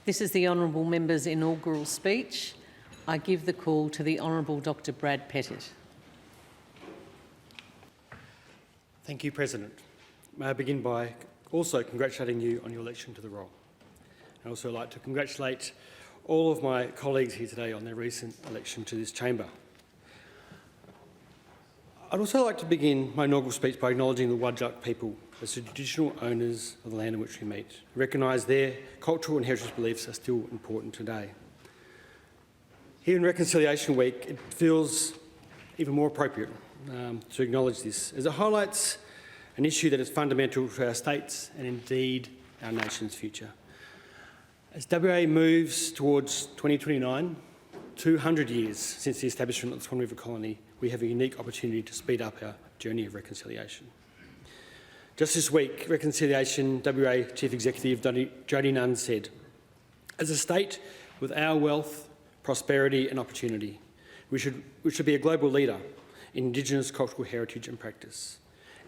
This is the Honourable Member's inaugural speech. I give the call to the Honourable Dr Brad Pettitt. Thank you, President. May I begin by also congratulating you on your election to the role. I'd also like to congratulate all of my colleagues here today on their recent election to this chamber. I'd also like to begin my inaugural speech by acknowledging the Wadjuk people as the traditional owners of the land in which we meet. I recognise their cultural and heritage beliefs are still important today. Here in Reconciliation Week, it feels even more appropriate to acknowledge this, as it highlights an issue that is fundamental to our state's and indeed our nation's future. As WA moves towards 2029, 200 years since the establishment of the Swan River Colony, we have a unique opportunity to speed up our journey of reconciliation. Just this week, Reconciliation WA Chief Executive Jodie Nunn said, "As a state with our wealth, prosperity and opportunity, we should be a global leader in Indigenous cultural heritage and practice.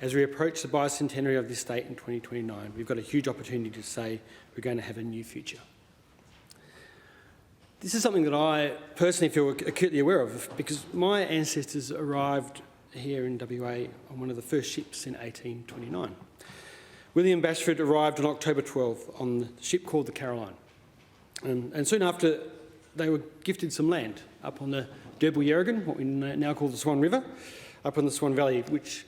As we approach the bicentenary of this state in 2029, we've got a huge opportunity to say we're going to have a new future." This is something that I personally feel acutely aware of because my ancestors arrived here in WA on one of the first ships in 1829. William Bashford arrived on October 12th on the ship called the Caroline. And soon after, they were gifted some land up on the Derbyl Yerrigan, what we now call the Swan River, up on the Swan Valley, which,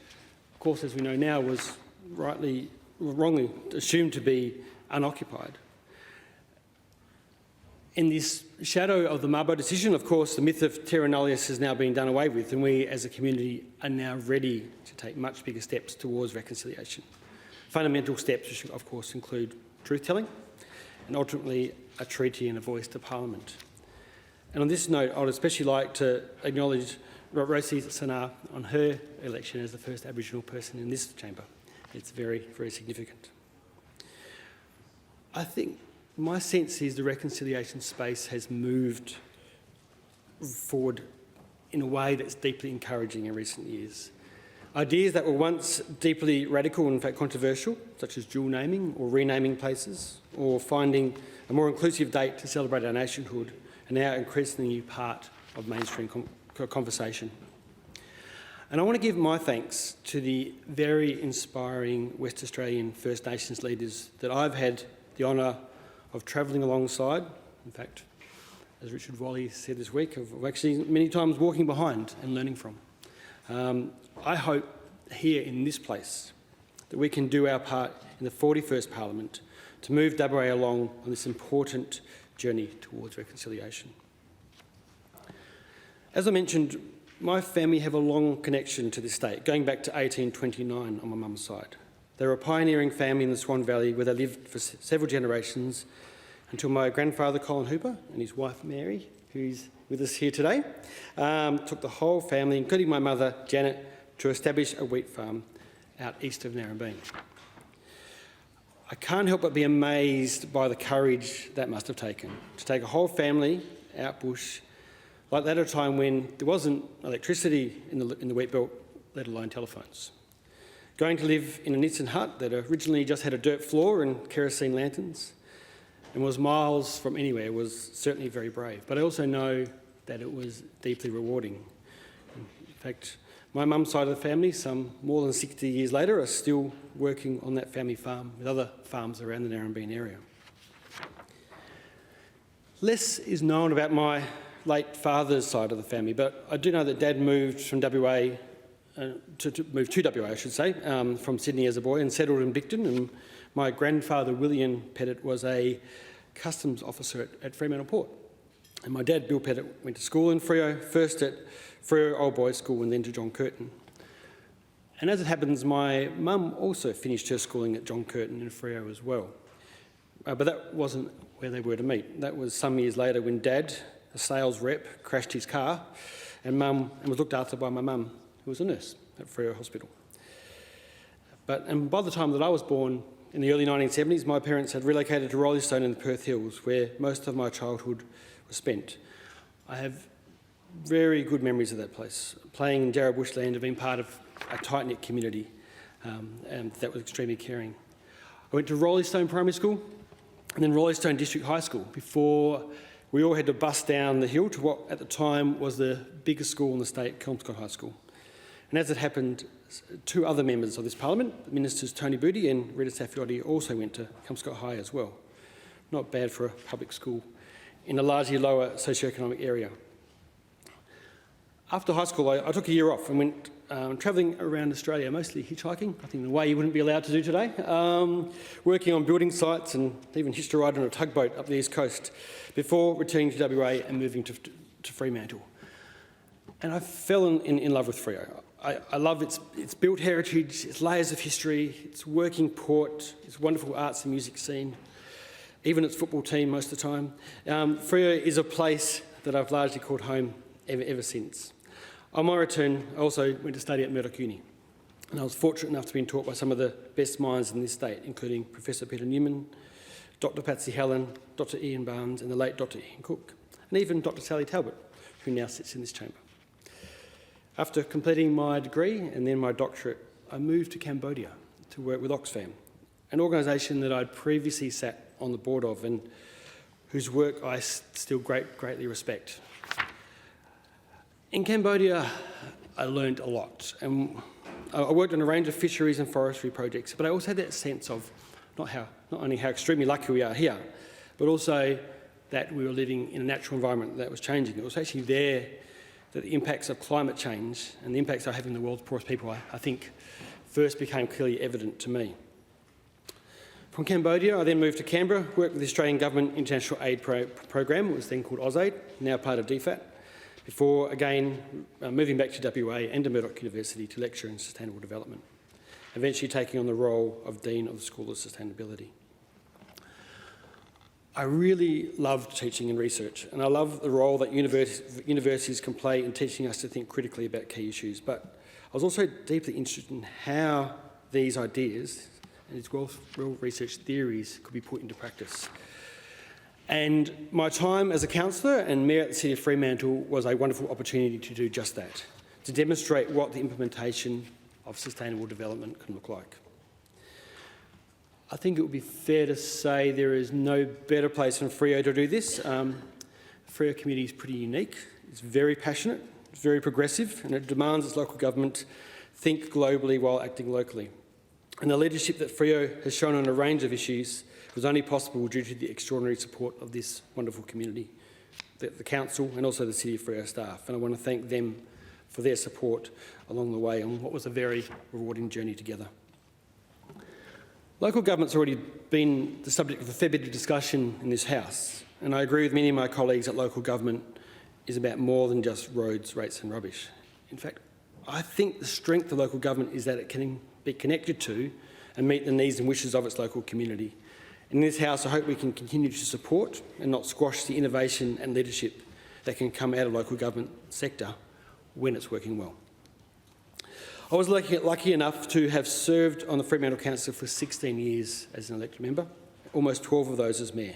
of course, as we know now, was wrongly assumed to be unoccupied. In this shadow of the Mabo decision, of course, the myth of terra nullius has now been done away with, and we as a community are now ready to take much bigger steps towards reconciliation. Fundamental steps, which of course include truth-telling and ultimately a treaty and a voice to Parliament. And on this note, I would especially like to acknowledge Rosie Sanar on her election as the first Aboriginal person in this chamber. It's very, very significant. I think my sense is the reconciliation space has moved forward in a way that's deeply encouraging in recent years. Ideas that were once deeply radical and in fact controversial, such as dual naming or renaming places, or finding a more inclusive date to celebrate our nationhood, are now increasingly part of mainstream conversation. And I want to give my thanks to the very inspiring West Australian First Nations leaders that I've had the honour of travelling alongside. In fact, as Richard Wally said this week, of actually many times walking behind and learning from. I hope here in this place that we can do our part in the 41st Parliament to move WA along on this important journey towards reconciliation. As I mentioned, my family have a long connection to this state, going back to 1829 on my mum's side. They were a pioneering family in the Swan Valley where they lived for several generations until my grandfather, Colin Hooper, and his wife, Mary, who's with us here today, took the whole family, including my mother, Janet, to establish a wheat farm out east of Narrabeen. I can't help but be amazed by the courage that must have taken, to take a whole family out bush, like that at a time when there wasn't electricity in the wheat belt, let alone telephones. Going to live in a Nitson hut that originally just had a dirt floor and kerosene lanterns and was miles from anywhere was certainly very brave. But I also know that it was deeply rewarding. In fact, my mum's side of the family, some more than 60 years later, are still working on that family farm with other farms around the Narrabeen area. Less is known about my late father's side of the family, but I do know that Dad moved from WA moved to WA, I should say, from Sydney as a boy and settled in Bicton. And my grandfather, William Pettitt, was a customs officer at Fremantle Port. And my dad, Bill Pettitt, went to school in Freo, first at Freo Old Boys School and then to John Curtin. And as it happens, my mum also finished her schooling at John Curtin in Freo as well. But that wasn't where they were to meet. That was some years later when Dad, a sales rep, crashed his car and was looked after by my mum, who was a nurse at Freo Hospital. And by the time that I was born, in the early 1970s, my parents had relocated to Rollystone in the Perth Hills, where most of my childhood was spent. I have very good memories of that place, playing in Jarrah bushland and being part of a tight-knit community and that was extremely caring. I went to Rollystone Primary School, and then Rollestone District High School before we all had to bus down the hill to what at the time was the biggest school in the state, Kelmscott High School. And as it happened, two other members of this parliament, Ministers Tony Booty and Rita Saffioti, also went to Kelmscott High as well. Not bad for a public school in a largely lower socioeconomic area. After high school, I took a year off and went travelling around Australia, mostly hitchhiking, I think in a way you wouldn't be allowed to do today, working on building sites and even hitched a ride on a tugboat up the east coast before returning to WA and moving to Fremantle. And I fell in love with Freo. I love its built heritage, its layers of history, its working port, its wonderful arts and music scene, even its football team most of the time. Freo is a place that I've largely called home ever since. On my return, I also went to study at Murdoch Uni, and I was fortunate enough to be taught by some of the best minds in this state, including Professor Peter Newman, Dr Patsy Helen, Dr Ian Barnes and the late Dr Ian Cook, and even Dr Sally Talbot, who now sits in this chamber. After completing my degree and then my doctorate, I moved to Cambodia to work with Oxfam, an organisation that I'd previously sat on the board of and whose work I still greatly respect. In Cambodia, I learned a lot, and I worked on a range of fisheries and forestry projects, but I also had that sense of not only how extremely lucky we are here, but also that we were living in a natural environment that was changing. It was actually there that the impacts of climate change and the impacts they're having on the world's poorest people, I think, first became clearly evident to me. From Cambodia, I then moved to Canberra, worked with the Australian Government International Aid Programme, it was then called AusAid, now part of DFAT, before again moving back to WA and to Murdoch University to lecture in sustainable development, eventually taking on the role of Dean of the School of Sustainability. I really loved teaching and research, and I love the role that universities can play in teaching us to think critically about key issues, but I was also deeply interested in how these ideas and these well-researched theories could be put into practice. And my time as a councillor and mayor at the City of Fremantle was a wonderful opportunity to do just that, to demonstrate what the implementation of sustainable development can look like. I think it would be fair to say there is no better place than Freo to do this. The Freo community is pretty unique, it's very passionate, it's very progressive, and it demands its local government think globally while acting locally. And the leadership that Freo has shown on a range of issues was only possible due to the extraordinary support of this wonderful community, the council and also the City of Freo staff. And I want to thank them for their support along the way on what was a very rewarding journey together. Local government's already been the subject of a fair bit of discussion in this House, and I agree with many of my colleagues that local government is about more than just roads, rates and rubbish. In fact, I think the strength of local government is that it can be connected to and meet the needs and wishes of its local community. In this House, I hope we can continue to support and not squash the innovation and leadership that can come out of local government sector when it's working well. I was lucky enough to have served on the Fremantle Council for 16 years as an elected member, almost 12 of those as mayor.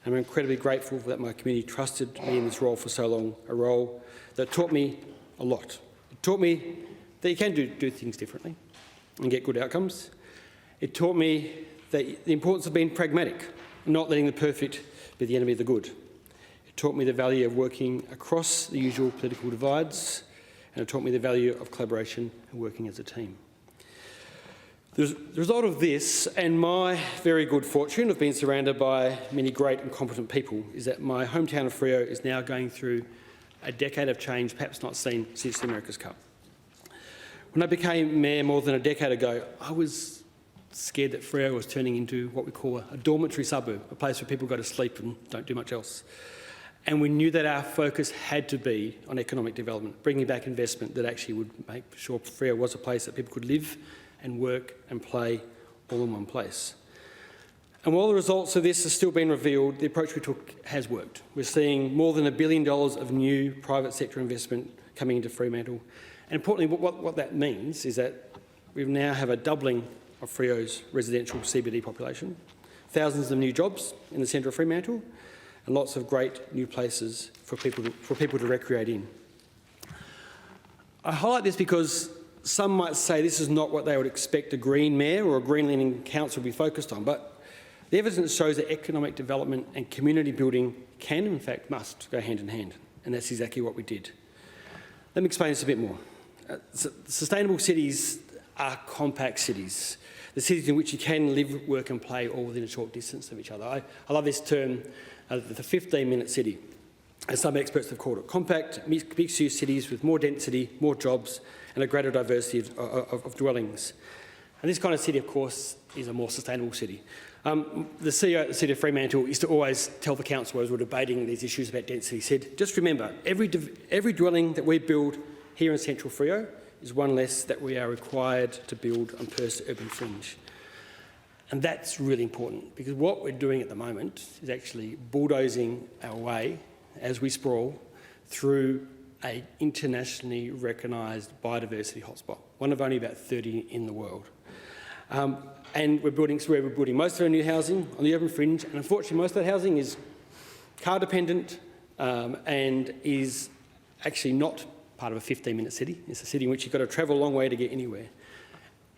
And I'm incredibly grateful that my community trusted me in this role for so long, a role that taught me a lot. It taught me that you can do things differently and get good outcomes. It taught me that the importance of being pragmatic, not letting the perfect be the enemy of the good. It taught me the value of working across the usual political divides, and it taught me the value of collaboration and working as a team. The result of this, and my very good fortune of being surrounded by many great and competent people, is that my hometown of Freo is now going through a decade of change perhaps not seen since the America's Cup. When I became mayor more than a decade ago, I was scared that Freo was turning into what we call a dormitory suburb, a place where people go to sleep and don't do much else. And we knew that our focus had to be on economic development, bringing back investment that actually would make sure Freo was a place that people could live and work and play all in one place. And while the results of this are still being revealed, the approach we took has worked. We're seeing more than $1 billion of new private sector investment coming into Fremantle. And importantly, what that means is that we now have a doubling of Freo's residential CBD population, thousands of new jobs in the centre of Fremantle, and lots of great new places for people to recreate in. I highlight this because some might say this is not what they would expect a Green mayor or a Green-leaning council to be focused on, but The evidence shows that economic development and community building can, in fact, must go hand in hand, and that's exactly what we did. Let me explain this a bit more. Sustainable cities are compact cities, the cities in which you can live, work and play all within a short distance of each other. I love this term, the 15-minute city, as some experts have called it. Compact, mixed-use cities with more density, more jobs and a greater diversity of dwellings. And this kind of city, of course, is a more sustainable city. The CEO at the City of Fremantle used to always tell the council as we were debating these issues about density, he said, just remember, every dwelling that we build here in central Freo is one less that we are required to build on Perth's urban fringe. And that's really important, because what we're doing at the moment is actually bulldozing our way, as we sprawl, through an internationally recognised biodiversity hotspot, one of only about 30 in the world. And we're building most of our new housing on the urban fringe, and unfortunately most of that housing is car dependent and is actually not part of a 15-minute city. It's a city in which you've got to travel a long way to get anywhere.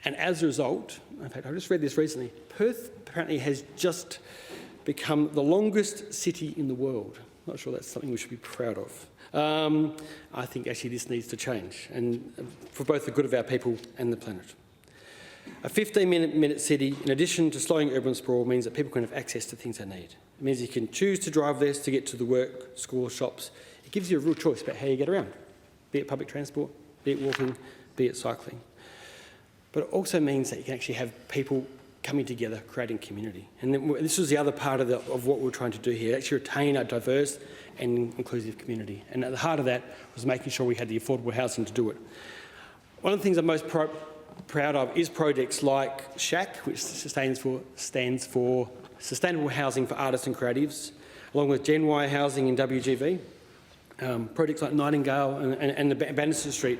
And as a result, in fact, I just read this recently, Perth apparently has just become the longest city in the world. Not sure that's something we should be proud of. I think actually this needs to change, and for both the good of our people and the planet. A 15-minute city, in addition to slowing urban sprawl, means that people can have access to things they need. It means you can choose to drive less to get to the work, school, shops. It gives you a real choice about how you get around, be it public transport, be it walking, be it cycling. But it also means that you can actually have people coming together, creating community. And this was the other part of what we're trying to do here, actually retain a diverse and inclusive community. And at the heart of that was making sure we had the affordable housing to do it. One of the things I'm most proud of is projects like SHAC, which stands for Sustainable Housing for Artists and Creatives, along with Gen Y Housing in WGV. Projects like Nightingale and the Bannister Street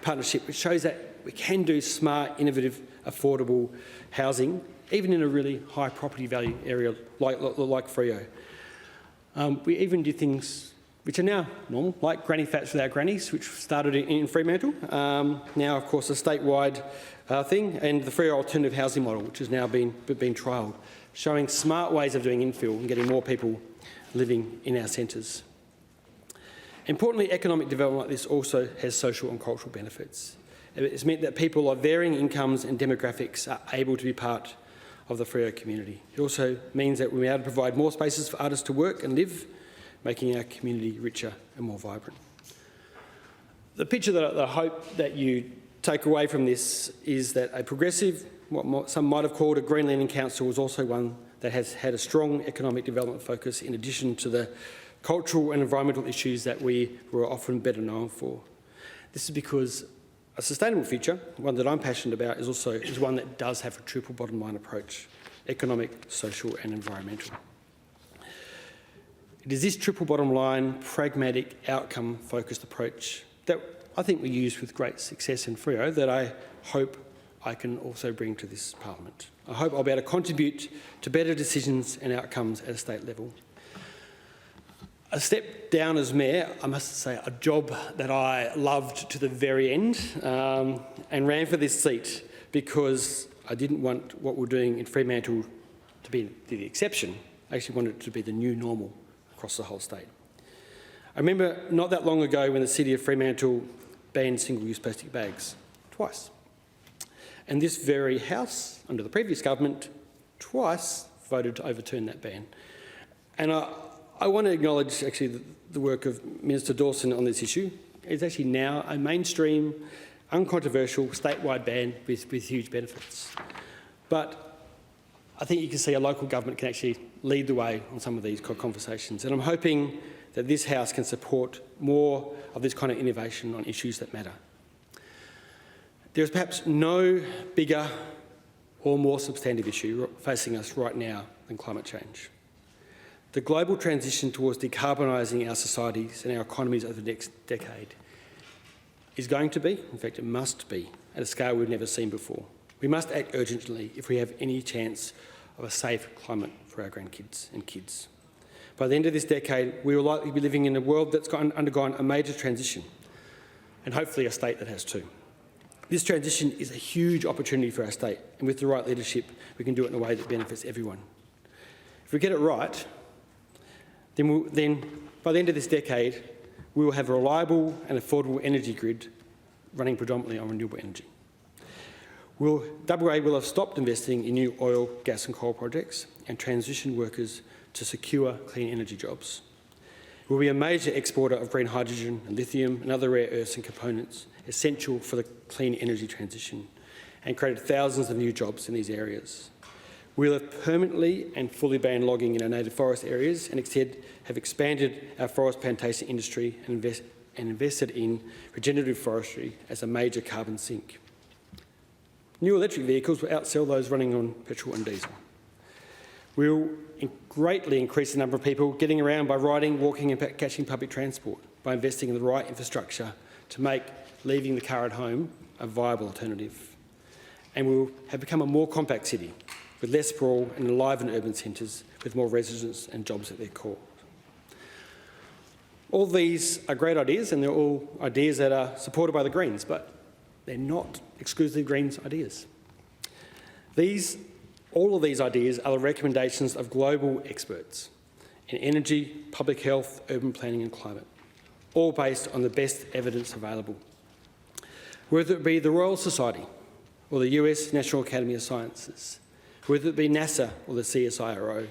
partnership, which shows that we can do smart, innovative, affordable housing, even in a really high property value area like Freo. We even do things which are now normal, like granny flats with our grannies, which started in Fremantle. Now, of course, a statewide thing, and the Freo alternative housing model, which has now been trialled, showing smart ways of doing infill and getting more people living in our centres. Importantly, economic development like this also has social and cultural benefits. It's meant that people of varying incomes and demographics are able to be part of the Freo community. It also means that we're able to provide more spaces for artists to work and live, making our community richer and more vibrant. The picture that I hope that you take away from this is that a progressive, what some might have called a green leaning council, was also one that has had a strong economic development focus in addition to the cultural and environmental issues that we were often better known for. This is because a sustainable future, one that I'm passionate about, is one that does have a triple bottom line approach: economic, social and environmental. It is this triple bottom line, pragmatic, outcome-focused approach that I think we use with great success in Freo that I hope I can also bring to this Parliament. I hope I'll be able to contribute to better decisions and outcomes at a state level. A step down as Mayor, I must say, a job that I loved to the very end, and ran for this seat because I didn't want what we're doing in Fremantle to be the exception. I actually wanted it to be the new normal across the whole state. I remember not that long ago when the City of Fremantle banned single-use plastic bags, twice. And this very House, under the previous government, twice voted to overturn that ban. And I want to acknowledge actually the work of Minister Dawson on this issue. It's actually now a mainstream, uncontroversial, statewide ban with huge benefits. But I think you can see a local government can actually lead the way on some of these conversations. And I'm hoping that this House can support more of this kind of innovation on issues that matter. There is perhaps no bigger or more substantive issue facing us right now than climate change. The global transition towards decarbonising our societies and our economies over the next decade is going to be, in fact it must be, at a scale we've never seen before. We must act urgently if we have any chance of a safe climate for our grandkids and kids. By the end of this decade, we will likely be living in a world that's undergone a major transition, and hopefully a state that has too. This transition is a huge opportunity for our state, and with the right leadership, we can do it in a way that benefits everyone. If we get it right, then by the end of this decade, we will have a reliable and affordable energy grid running predominantly on renewable energy. WA will have stopped investing in new oil, gas and coal projects and transition workers to secure clean energy jobs. We'll be a major exporter of green hydrogen and lithium and other rare earths and components essential for the clean energy transition and created thousands of new jobs in these areas. We'll have permanently and fully banned logging in our native forest areas and instead have expanded our forest plantation industry and invested in regenerative forestry as a major carbon sink. New electric vehicles will outsell those running on petrol and diesel. We'll greatly increase the number of people getting around by riding, walking and catching public transport by investing in the right infrastructure to make leaving the car at home a viable alternative. And we'll have become a more compact city with less sprawl and enlivened urban centres with more residents and jobs at their core. All these are great ideas and they're all ideas that are supported by the Greens, but they're not exclusively Greens ideas. All of these ideas are the recommendations of global experts in energy, public health, urban planning and climate, all based on the best evidence available. Whether it be the Royal Society or the US National Academy of Sciences, whether it be NASA or the CSIRO,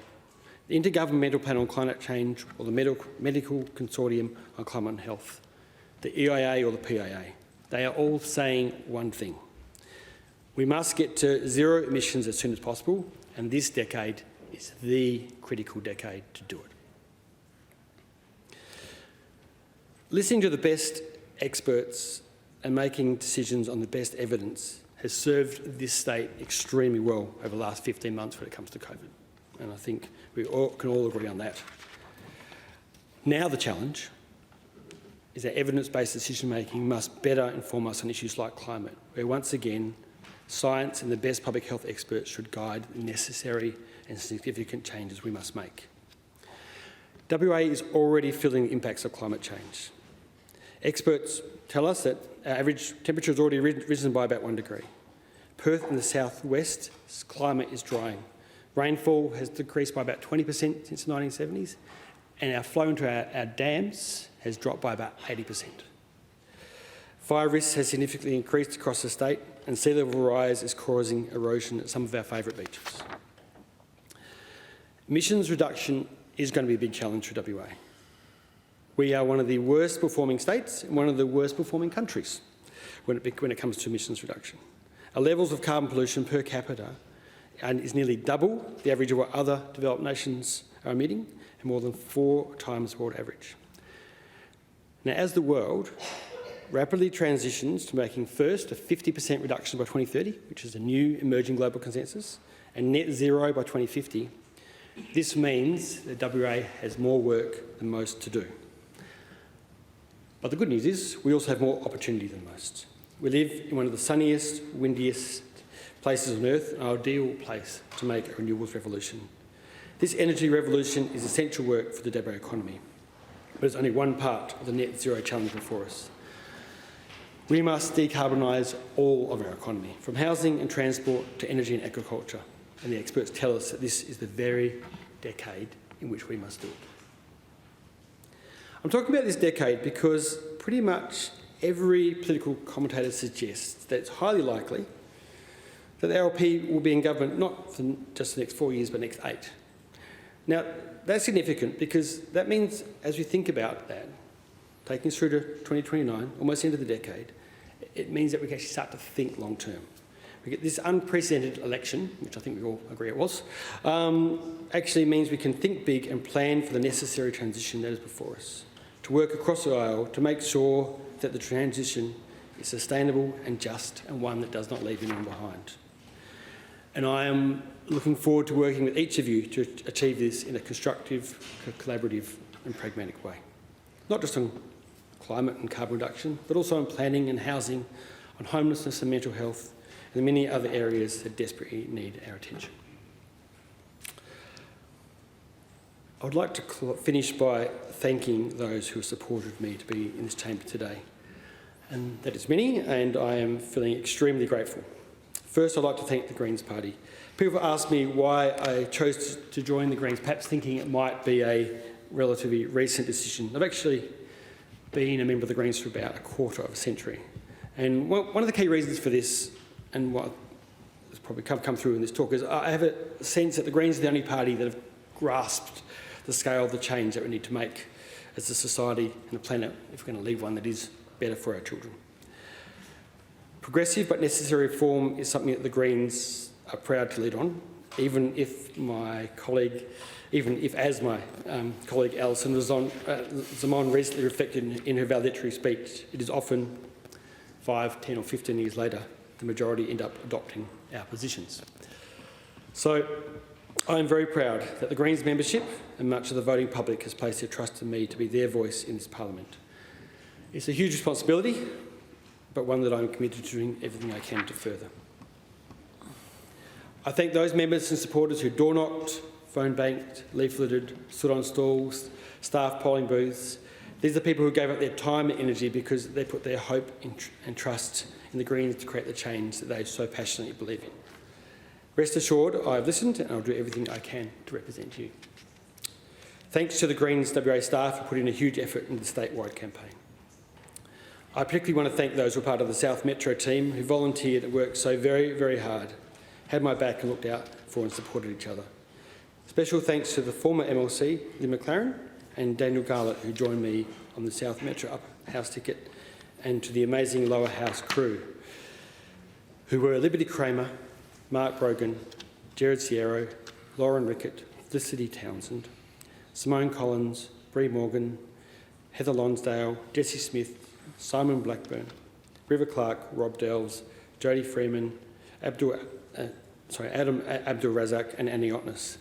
the Intergovernmental Panel on Climate Change or the Medical Consortium on Climate and Health, the EIA or the PIA, they are all saying one thing. We must get to zero emissions as soon as possible, and this decade is the critical decade to do it. Listening to the best experts and making decisions on the best evidence has served this state extremely well over the last 15 months when it comes to COVID, and I think we can all agree on that. Now the challenge is that evidence-based decision-making must better inform us on issues like climate, where once again science and the best public health experts should guide the necessary and significant changes we must make. WA is already feeling the impacts of climate change. Experts tell us that our average temperature has already risen by about 1 degree. Perth in the southwest climate is drying. Rainfall has decreased by about 20% since the 1970s, and our flow into our dams has dropped by about 80%. Fire risk has significantly increased across the state, and sea level rise is causing erosion at some of our favourite beaches. Emissions reduction is going to be a big challenge for WA. We are one of the worst performing states and one of the worst performing countries when it comes to emissions reduction. Our levels of carbon pollution per capita is nearly double the average of what other developed nations are emitting and more than 4 times the world average. Now, as the world rapidly transitions to making first a 50% reduction by 2030, which is a new emerging global consensus, and net zero by 2050, this means that WA has more work than most to do. But the good news is we also have more opportunity than most. We live in one of the sunniest, windiest places on Earth, an ideal place to make a renewables revolution. This energy revolution is essential work for the WA economy, but it's only one part of the net zero challenge before us. We must decarbonise all of our economy, from housing and transport to energy and agriculture, and the experts tell us that this is the very decade in which we must do it. I'm talking about this decade because pretty much every political commentator suggests that it's highly likely that the LP will be in government not for just the next 4 years, but the next 8. Now, that's significant because that means, as we think about that, taking us through to 2029, almost into the decade, it means that we can actually start to think long term. We get this unprecedented election, which I think we all agree it was, actually means we can think big and plan for the necessary transition that is before us, to work across the aisle to make sure that the transition is sustainable and just and one that does not leave anyone behind. And I am looking forward to working with each of you to achieve this in a constructive, collaborative and pragmatic way. Not just on climate and carbon reduction, but also on planning and housing, on homelessness and mental health, and the many other areas that desperately need our attention. I would like to finish by thanking those who have supported me to be in this chamber today. And that is many, and I am feeling extremely grateful. First, I'd like to thank the Greens Party. People ask me why I chose to join the Greens, perhaps thinking it might be a relatively recent decision. I've actually been a member of the Greens for about a quarter of a century. And one of the key reasons for this, and what has probably come through in this talk, is I have a sense that the Greens are the only party that have grasped the scale of the change that we need to make as a society and a planet if we're going to leave one that is better for our children. Progressive but necessary reform is something that the Greens are proud to lead on, even if as my colleague Alison Zamon recently reflected in her valedictory speech, it is often 5, 10 or 15 years later the majority end up adopting our positions. So I am very proud that the Greens membership and much of the voting public has placed their trust in me to be their voice in this parliament. It's a huge responsibility, but one that I'm committed to doing everything I can to further. I thank those members and supporters who door-knocked, phone banked, leafleted, stood on stalls, staffed polling booths. These are people who gave up their time and energy because they put their hope and trust in the Greens to create the change that they so passionately believe in. Rest assured, I have listened and I'll do everything I can to represent you. Thanks to the Greens WA staff for putting a huge effort into the statewide campaign. I particularly want to thank those who were part of the South Metro team who volunteered and worked so very, very hard, had my back and looked out for and supported each other. Special thanks to the former MLC, Lynn McLaren, and Daniel Garlett, who joined me on the South Metro Upper House ticket, and to the amazing Lower House crew, who were Liberty Kramer, Mark Brogan, Gerard Sierro, Lauren Rickett, Felicity Townsend, Simone Collins, Bree Morgan, Heather Lonsdale, Jessie Smith, Simon Blackburn, River Clark, Rob Delves, Jodie Freeman, Adam Abdul Razak and Annie Otness.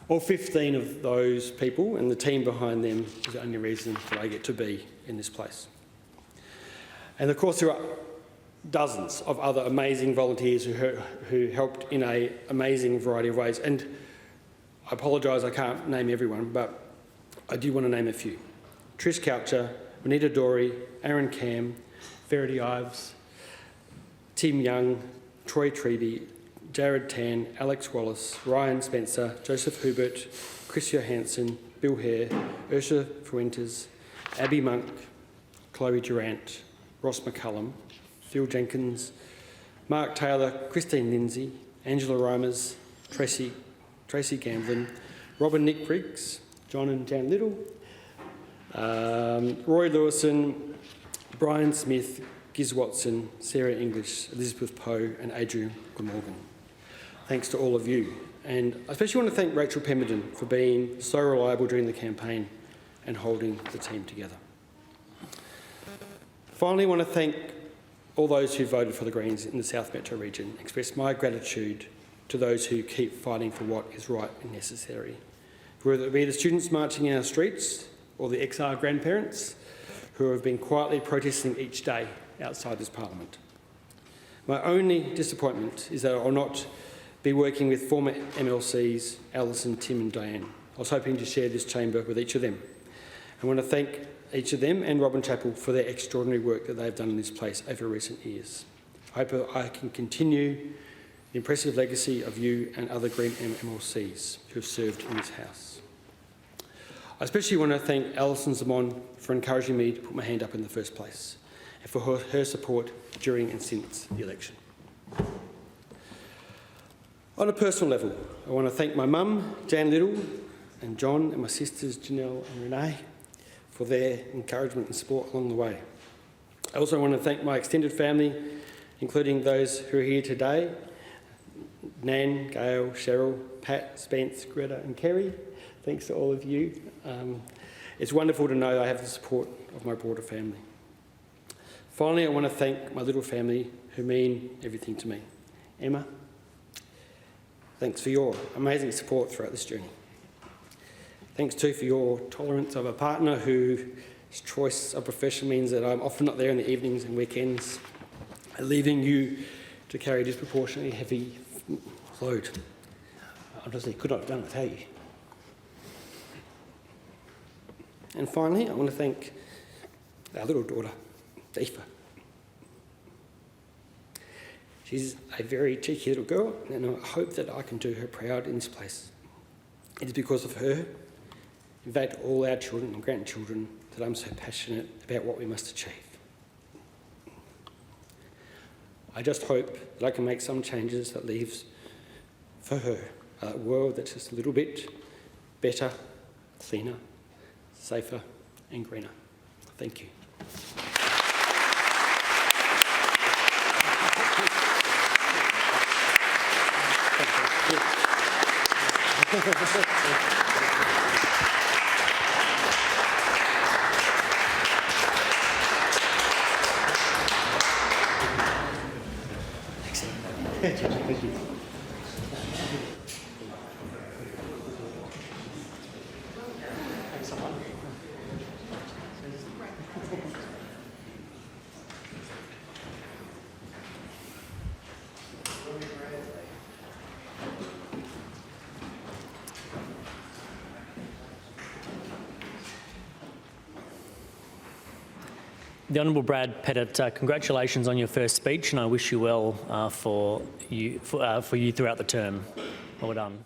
All 15 of those people and the team behind them is the only reason that I get to be in this place. And of course there are dozens of other amazing volunteers who helped in an amazing variety of ways. And I apologise I can't name everyone, but I do want to name a few. Trish Coucher, Renita Dory, Aaron Cam, Verity Ives, Tim Young, Troy Treby, Jared Tan, Alex Wallace, Ryan Spencer, Joseph Hubert, Chris Johansson, Bill Hare, Ursula Fuentes, Abby Monk, Chloe Durant, Ross McCullum, Phil Jenkins, Mark Taylor, Christine Lindsay, Angela Reimers, Tracy Gamblin, Robin Nick Briggs, John and Jan Little, Roy Lewison, Brian Smith, Giz Watson, Sarah English, Elizabeth Poe and Adrian Glamorgan. Thanks to all of you. And I especially want to thank Rachel Pemberton for being so reliable during the campaign and holding the team together. Finally, I want to thank all those who voted for the Greens in the South Metro region, express my gratitude to those who keep fighting for what is right and necessary. Whether it be the students marching in our streets or the XR grandparents who have been quietly protesting each day outside this parliament. My only disappointment is that I will not be working with former MLCs Alison, Tim and Diane. I was hoping to share this chamber with each of them. I want to thank each of them and Robin Chappell for their extraordinary work that they've done in this place over recent years. I hope I can continue the impressive legacy of you and other Green MLCs who have served in this House. I especially want to thank Alison Zamon for encouraging me to put my hand up in the first place and for her support during and since the election. On a personal level, I want to thank my mum, Jan Little, and John, and my sisters, Janelle and Renee, for their encouragement and support along the way. I also want to thank my extended family, including those who are here today, Nan, Gail, Cheryl, Pat, Spence, Greta and Kerry. Thanks to all of you. It's wonderful to know I have the support of my broader family. Finally, I want to thank my little family who mean everything to me. Emma, thanks for your amazing support throughout this journey. Thanks too for your tolerance of a partner whose choice of profession means that I'm often not there in the evenings and weekends, leaving you to carry a disproportionately heavy load. Honestly, could not have done it without you. And finally, I want to thank our little daughter, Deepa. She's a very cheeky little girl, and I hope that I can do her proud in this place. It is because of her, in fact all our children and grandchildren, that I'm so passionate about what we must achieve. I just hope that I can make some changes that leaves for her a world that's just a little bit better, cleaner, safer and greener. Thank you. Thank you. The Honourable Brad Pettitt, congratulations on your first speech, and I wish you well for you throughout the term. Well done.